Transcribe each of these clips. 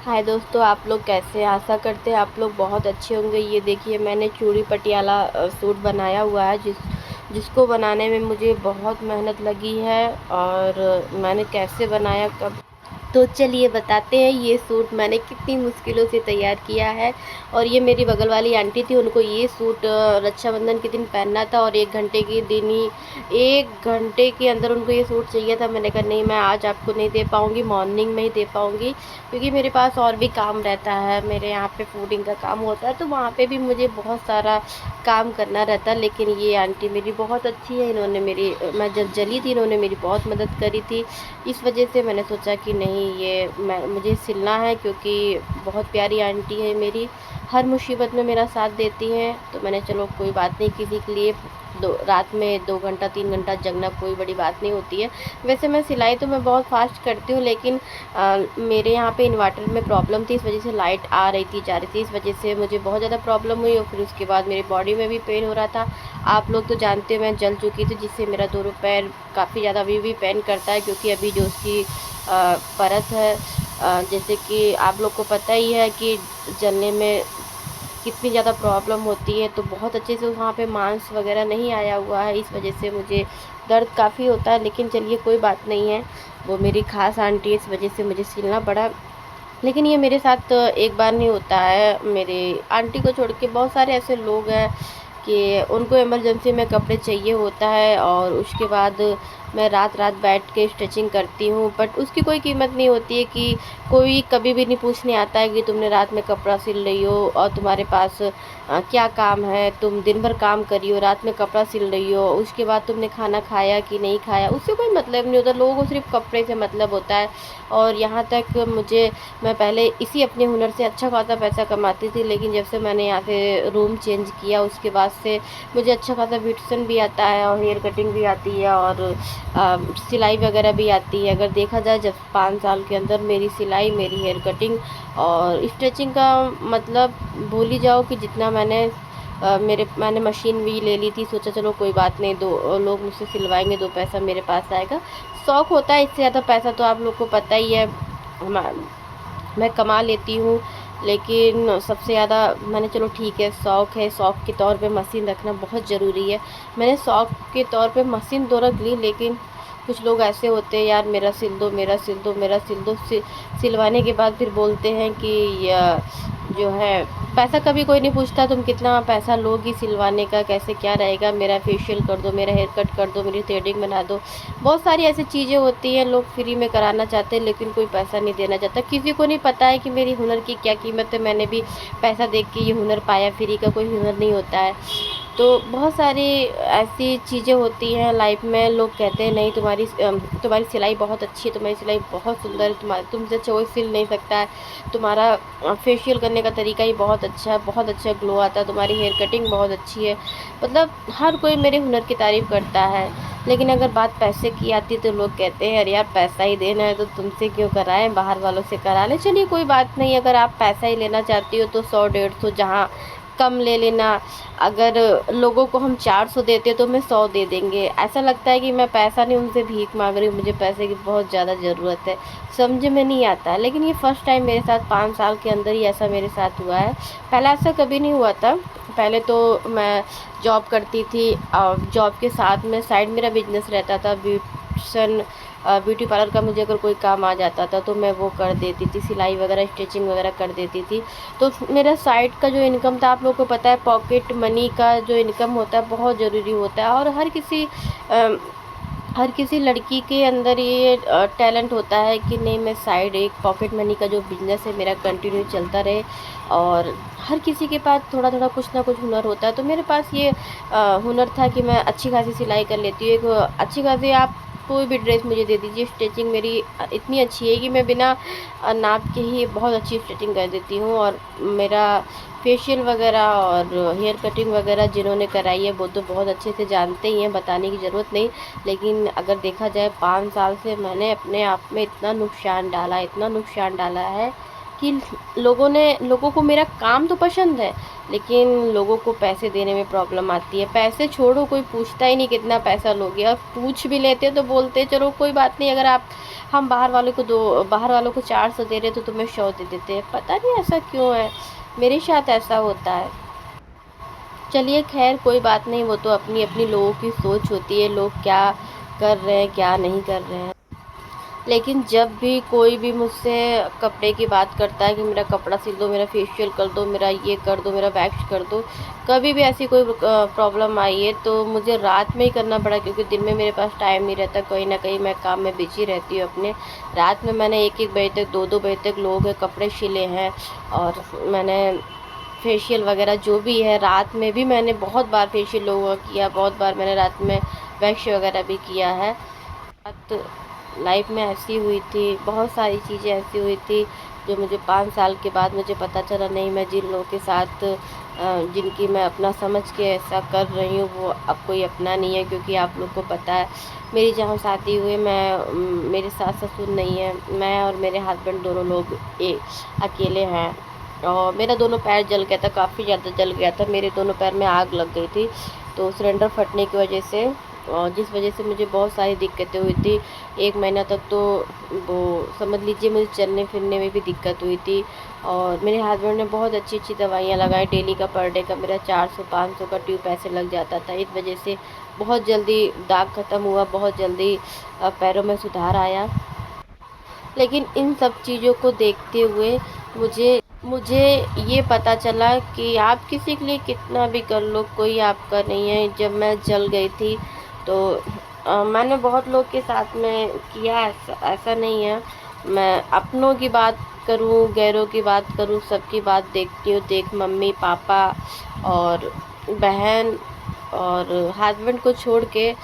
हाय दोस्तों, आप लोग कैसे हैं? आशा करते हैं आप लोग बहुत अच्छे होंगे। ये देखिए, मैंने चूड़ी पटियाला सूट बनाया हुआ है जिसको बनाने में मुझे बहुत मेहनत लगी है। और मैंने कैसे बनाया, कब, तो चलिए बताते हैं। ये सूट मैंने कितनी मुश्किलों से तैयार किया है। और ये मेरी बगल वाली आंटी थी, उनको ये सूट रक्षाबंधन के दिन पहनना था और 1 घंटे के अंदर उनको ये सूट चाहिए था। मैंने कहा नहीं, मैं आज आपको नहीं दे पाऊँगी, मॉर्निंग में ही दे पाऊँगी, क्योंकि मेरे पास और भी काम रहता है। मेरे यहाँ पे फूडिंग का काम होता है, तो वहाँ पे भी मुझे बहुत सारा काम करना रहता है। लेकिन ये आंटी मेरी बहुत अच्छी है, इन्होंने मेरी, मैं जब जली थी इन्होंने मेरी बहुत मदद करी थी। इस वजह से मैंने सोचा कि नहीं, ये मुझे सिलना है, क्योंकि बहुत प्यारी आंटी है मेरी, हर मुसीबत में मेरा साथ देती हैं। तो मैंने चलो कोई बात नहीं, किसी के लिए रात में 2 घंटा 3 घंटा जगना कोई बड़ी बात नहीं होती है। वैसे मैं सिलाई तो मैं बहुत फास्ट करती हूँ, लेकिन मेरे यहाँ पे इन्वर्टर में प्रॉब्लम थी, इस वजह से लाइट आ रही थी जा रही थी, इस वजह से मुझे बहुत ज़्यादा प्रॉब्लम हुई। और फिर उसके बाद मेरी बॉडी में भी पेन हो रहा था। आप लोग तो जानते हैं मैं जल चुकी थी, जिससे मेरा दोनों पैर काफ़ी ज़्यादा अभी भी पेन करता है, क्योंकि अभी जो उसकी परत है, जैसे कि आप लोग को पता ही है कि जलने में कितनी ज़्यादा प्रॉब्लम होती है। तो बहुत अच्छे से वहाँ पे मांस वगैरह नहीं आया हुआ है, इस वजह से मुझे दर्द काफ़ी होता है। लेकिन चलिए कोई बात नहीं है, वो मेरी ख़ास आंटी है, इस वजह से मुझे सिलना पड़ा। लेकिन ये मेरे साथ एक बार नहीं होता है। मेरे आंटी को छोड़ के बहुत सारे ऐसे लोग हैं कि उनको इमरजेंसी में कपड़े चाहिए होता है, और उसके बाद मैं रात रात बैठ के स्टिचिंग करती हूँ। बट उसकी कोई कीमत नहीं होती है कि कोई कभी भी नहीं पूछने आता है कि तुमने रात में कपड़ा सिल रही हो और तुम्हारे पास क्या काम है, तुम दिन भर काम करी हो, रात में कपड़ा सिल रही हो, उसके बाद तुमने खाना खाया कि नहीं खाया, उससे कोई मतलब नहीं होता। लोगों को सिर्फ कपड़े से मतलब होता है। और यहाँ तक मैं पहले इसी अपने हुनर से अच्छा खासा पैसा कमाती थी, लेकिन जब से मैंने यहाँ से रूम चेंज किया उसके बाद से मुझे अच्छा खासा ब्यूटिशन भी आता है, और हेयर कटिंग भी आती है, और सिलाई वगैरह भी आती है। अगर देखा जाए, जब 5 साल के अंदर मेरी सिलाई, मेरी हेयर कटिंग और स्टिचिंग का मतलब भूल ही जाओ कि जितना मैंने मशीन भी ले ली थी। सोचा चलो कोई बात नहीं, 2 लोग मुझसे सिलवाएंगे, 2 पैसा मेरे पास आएगा। शौक़ होता है, इससे ज़्यादा पैसा तो आप लोग को पता ही है मैं कमा लेती हूँ। लेकिन सबसे ज़्यादा मैंने, चलो ठीक है, शौक़ है, शौक़ के तौर पे मशीन रखना बहुत ज़रूरी है। मैंने शौक़ के तौर पे मशीन तो रख ली, लेकिन कुछ लोग ऐसे होते हैं, यार मेरा सिल दो, मेरा सिल दो, मेरा सिल दो, सिलवाने के बाद फिर बोलते हैं कि जो है, पैसा कभी कोई नहीं पूछता तुम कितना पैसा लोगी सिलवाने का, कैसे क्या रहेगा, मेरा फेशियल कर दो, मेरा हेयर कट कर दो, मेरी थ्रेडिंग बना दो। बहुत सारी ऐसी चीज़ें होती हैं, लोग फ्री में कराना चाहते हैं, लेकिन कोई पैसा नहीं देना चाहता। किसी को नहीं पता है कि मेरी हुनर की क्या कीमत है। मैंने भी पैसा देख के ये हुनर पाया, फ्री का कोई हुनर नहीं होता है। तो बहुत सारी ऐसी चीज़ें होती हैं लाइफ में। लोग कहते हैं नहीं, तुम्हारी सिलाई बहुत अच्छी है, तुम्हारी सिलाई बहुत सुंदर है, तुमसे अच्छा कोई सिल नहीं सकता है, तुम्हारा फेशियल करने का तरीका ही बहुत अच्छा है, बहुत अच्छा ग्लो आता है, तुम्हारी हेयर कटिंग बहुत अच्छी है। मतलब हर कोई मेरे हुनर की तारीफ़ करता है। लेकिन अगर बात पैसे की आती है तो लोग कहते हैं अरे यार, पैसा ही देना है तो तुमसे क्यों कराएं, बाहर वालों से करा लें। चलिए कोई बात नहीं, अगर आप पैसा ही लेना चाहती हो तो 100 150 जहाँ कम ले लेना। अगर लोगों को हम 400 देते तो मैं 100 दे देंगे। ऐसा लगता है कि मैं पैसा नहीं, उनसे भीख मांग रही हूँ, मुझे पैसे की बहुत ज़्यादा ज़रूरत है। समझ में नहीं आता है। लेकिन ये फ़र्स्ट टाइम मेरे साथ 5 साल के अंदर ही ऐसा मेरे साथ हुआ है। पहले ऐसा कभी नहीं हुआ था। पहले तो मैं जॉब करती थी, और जॉब के साथ में साइड मेरा बिजनेस रहता था, ब्यूटी पार्लर का। मुझे अगर कोई काम आ जाता था तो मैं वो कर देती थी, सिलाई वगैरह स्टिचिंग वगैरह कर देती थी। तो मेरा साइड का जो इनकम था, आप लोगों को पता है पॉकेट मनी का जो इनकम होता है बहुत ज़रूरी होता है। और हर किसी लड़की के अंदर ये टैलेंट होता है कि नहीं, मैं साइड एक पॉकेट मनी का जो बिज़नेस है मेरा कंटिन्यू चलता रहे। और हर किसी के पास थोड़ा थोड़ा कुछ ना कुछ हुनर होता है। तो मेरे पास ये हुनर था कि मैं अच्छी खासी सिलाई कर लेती हूँ। एक अच्छी खासी, आप कोई भी ड्रेस मुझे दे दीजिए, स्टिचिंग मेरी इतनी अच्छी है कि मैं बिना नाप के ही बहुत अच्छी स्टिचिंग कर देती हूँ। और मेरा फेशियल वगैरह और हेयर कटिंग वगैरह जिन्होंने कराई है वो तो बहुत अच्छे से जानते ही हैं, बताने की ज़रूरत नहीं। लेकिन अगर देखा जाए 5 साल से मैंने अपने आप में इतना नुकसान डाला, इतना नुकसान डाला है कि लोगों को मेरा काम तो पसंद है, लेकिन लोगों को पैसे देने में प्रॉब्लम आती है। पैसे छोड़ो, कोई पूछता ही नहीं कितना पैसा लोगे, और पूछ भी लेते तो बोलते चलो कोई बात नहीं, अगर आप हम बाहर वालों को 400 दे रहे तो तुम्हें 100 दे देते हैं। पता नहीं ऐसा क्यों है, मेरे साथ ऐसा होता है। चलिए खैर कोई बात नहीं, वो तो अपनी अपनी लोगों की सोच होती है, लोग क्या कर रहे हैं क्या नहीं कर रहे हैं। लेकिन जब भी कोई भी मुझसे कपड़े की बात करता है कि मेरा कपड़ा सिल दो, मेरा फेशियल कर दो, मेरा ये कर दो, मेरा वैक्स कर दो, कभी भी ऐसी कोई प्रॉब्लम आई है तो मुझे रात में ही करना पड़ा, क्योंकि दिन में मेरे पास टाइम नहीं रहता, कहीं ना कहीं मैं काम में बिजी रहती हूँ अपने। रात में मैंने 1-1 बजे तक 2-2 बजे तक लोगों के कपड़े सिले हैं, और मैंने फेशियल वगैरह जो भी है रात में भी मैंने बहुत बार फेशियल लोगों का किया, बहुत बार मैंने रात में वैक्स वगैरह भी किया है। बात लाइफ में ऐसी हुई थी, बहुत सारी चीज़ें ऐसी हुई थी जो मुझे 5 साल के बाद मुझे पता चला, नहीं मैं जिन लोगों के साथ जिनकी मैं अपना समझ के ऐसा कर रही हूँ वो अब कोई अपना नहीं है। क्योंकि आप लोग को पता है मेरी जहाँ शादी हुई, मेरे सास ससुर नहीं है, मैं और मेरे हस्बैंड दोनों लोग अकेले हैं। और मेरा दोनों पैर जल गया था, काफ़ी ज़्यादा जल गया था, मेरे दोनों पैर में आग लग गई थी। तो सिलेंडर फटने की वजह से, और जिस वजह से मुझे बहुत सारी दिक्कतें हुई थी। 1 महीना तक तो वो समझ लीजिए मुझे चलने फिरने में भी दिक्कत हुई थी। और मेरे हस्बैंड ने बहुत अच्छी अच्छी दवाइयाँ लगाई, डेली का पर डे का मेरा 400-500 का ट्यूब ऐसे लग जाता था। इस वजह से बहुत जल्दी दाग ख़त्म हुआ, बहुत जल्दी पैरों में सुधार आया। लेकिन इन सब चीज़ों को देखते हुए मुझे मुझे ये पता चला कि आप किसी के लिए कितना भी कर लो, कोई आपका नहीं है। जब मैं जल गई थी तो मैंने बहुत लोग के साथ में किया, ऐसा नहीं है। मैं अपनों की बात करूं, गैरों की बात करूं, सबकी बात देखती हूँ। देख मम्मी पापा और बहन और हस्बैंड को छोड़ के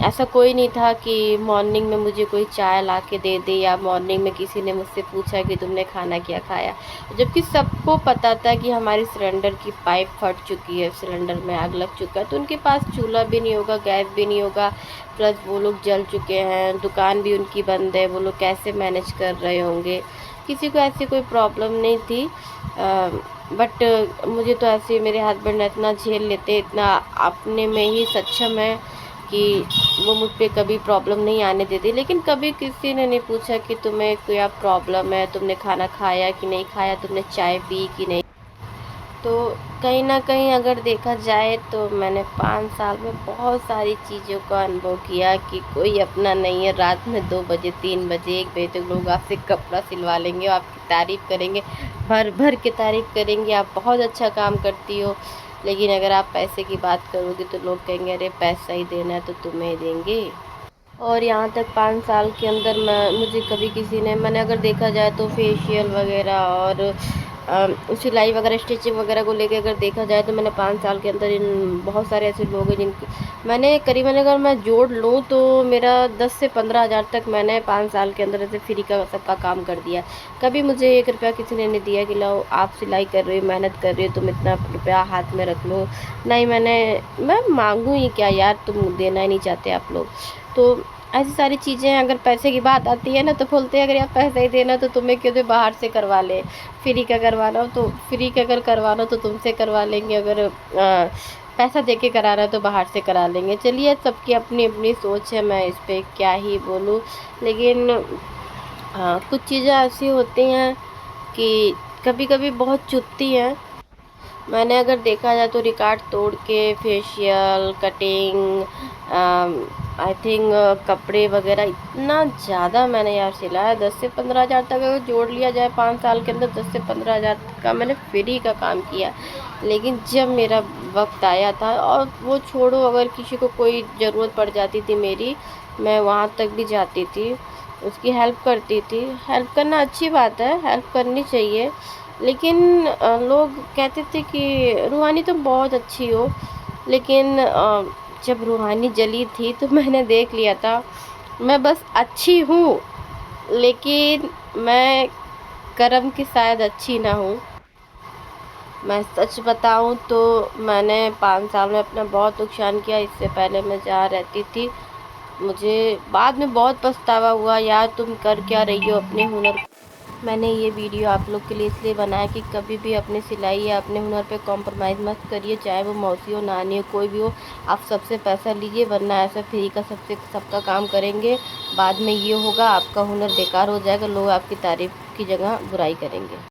ऐसा कोई नहीं था कि मॉर्निंग में मुझे कोई चाय ला के दे दे, या मॉर्निंग में किसी ने मुझसे पूछा कि तुमने खाना क्या खाया। जबकि सबको पता था कि हमारी सिलेंडर की पाइप फट चुकी है, सिलेंडर में आग लग चुका है, तो उनके पास चूल्हा भी नहीं होगा, गैस भी नहीं होगा, प्लस वो लोग जल चुके हैं, दुकान भी उनकी बंद है, वो लोग कैसे मैनेज कर रहे होंगे। किसी को ऐसी कोई प्रॉब्लम नहीं थी। बट मुझे तो ऐसे मेरे हस्बैंड इतना झेल लेते, इतना अपने में ही सक्षम है कि वो मुझ पे कभी प्रॉब्लम नहीं आने देती। लेकिन कभी किसी ने नहीं पूछा कि तुम्हें क्या प्रॉब्लम है, तुमने खाना खाया कि नहीं खाया, तुमने चाय पी कि नहीं। तो कहीं ना कहीं अगर देखा जाए तो मैंने 5 साल में बहुत सारी चीज़ों का अनुभव किया कि कोई अपना नहीं है। रात में 2 बजे 3 बजे 1 बजे तक लोग आपसे कपड़ा सिलवा लेंगे, आपकी तारीफ़ करेंगे, भर भर के तारीफ़ करेंगे, आप बहुत अच्छा काम करती हो। लेकिन अगर आप पैसे की बात करोगे तो लोग कहेंगे अरे पैसा ही देना है तो तुम्हें ही देंगे। और यहाँ तक 5 साल के अंदर मुझे कभी किसी ने, मैंने अगर देखा जाए तो फेशियल वगैरह और सिलाई वगैरह स्टिचिंग वगैरह को लेके अगर देखा जाए तो मैंने 5 साल के अंदर इन बहुत सारे ऐसे लोग हैं जिनके मैंने करीबन, अगर मैं जोड़ लूँ तो मेरा 10 से 15 हज़ार तक मैंने 5 साल के अंदर ऐसे फ्री का सबका काम कर दिया। कभी मुझे 1 रुपया किसी ने नहीं दिया कि लो आप सिलाई कर रही हो, मेहनत कर रही हो, तुम इतना रुपया हाथ में रख लो। नहीं, मैं मांगूँ ही क्या यार, तुम देना ही नहीं चाहते आप लोग। तो ऐसी सारी चीज़ें हैं। अगर पैसे की बात आती है ना तो बोलते हैं अगर यार पैसा ही देना तो तुम्हें क्यों दे, बाहर से करवा ले। फ्री का करवाना हो तो फ्री का, अगर करवाना हो तो तुमसे करवा लेंगे, अगर पैसा दे के कराना है तो बाहर से करा लेंगे। चलिए सबकी अपनी अपनी सोच है, मैं इस पर क्या ही बोलूँ। लेकिन कुछ चीज़ें ऐसी होती हैं कि कभी कभी बहुत चुभती हैं। मैंने अगर देखा जाए तो रिकॉर्ड तोड़ के फेशियल कटिंग, आई थिंक कपड़े वगैरह इतना ज़्यादा मैंने यार सिलाया। 10 से 15 हज़ार तक अगर जोड़ लिया जाए 5 साल के अंदर, 10 से 15 हज़ार का मैंने फ्री का काम किया। लेकिन जब मेरा वक्त आया था, और वो छोड़ो, अगर किसी को कोई ज़रूरत पड़ जाती थी मेरी, मैं वहाँ तक भी जाती थी, उसकी हेल्प करती थी। हेल्प करना अच्छी बात है, हेल्प करनी चाहिए। लेकिन लोग कहते थे कि रूहानी तुम बहुत अच्छी हो। लेकिन जब रूहानी जली थी तो मैंने देख लिया था मैं बस अच्छी हूँ, लेकिन मैं कर्म की शायद अच्छी ना हूँ। मैं सच बताऊँ तो मैंने 5 साल में अपना बहुत नुकसान किया। इससे पहले मैं जहाँ रहती थी, मुझे बाद में बहुत पछतावा हुआ, यार तुम कर क्या रही हो अपने हुनर मैंने ये वीडियो आप लोग के लिए इसलिए बनाया कि कभी भी अपने सिलाई या अपने हुनर पे कॉम्प्रोमाइज़ मत करिए, चाहे वो मौसी हो, नानी हो, कोई भी हो। आप सबसे पैसा लीजिए, वरना ऐसा फ्री का सबका काम करेंगे, बाद में ये होगा आपका हुनर बेकार हो जाएगा, लोग आपकी तारीफ़ की जगह बुराई करेंगे।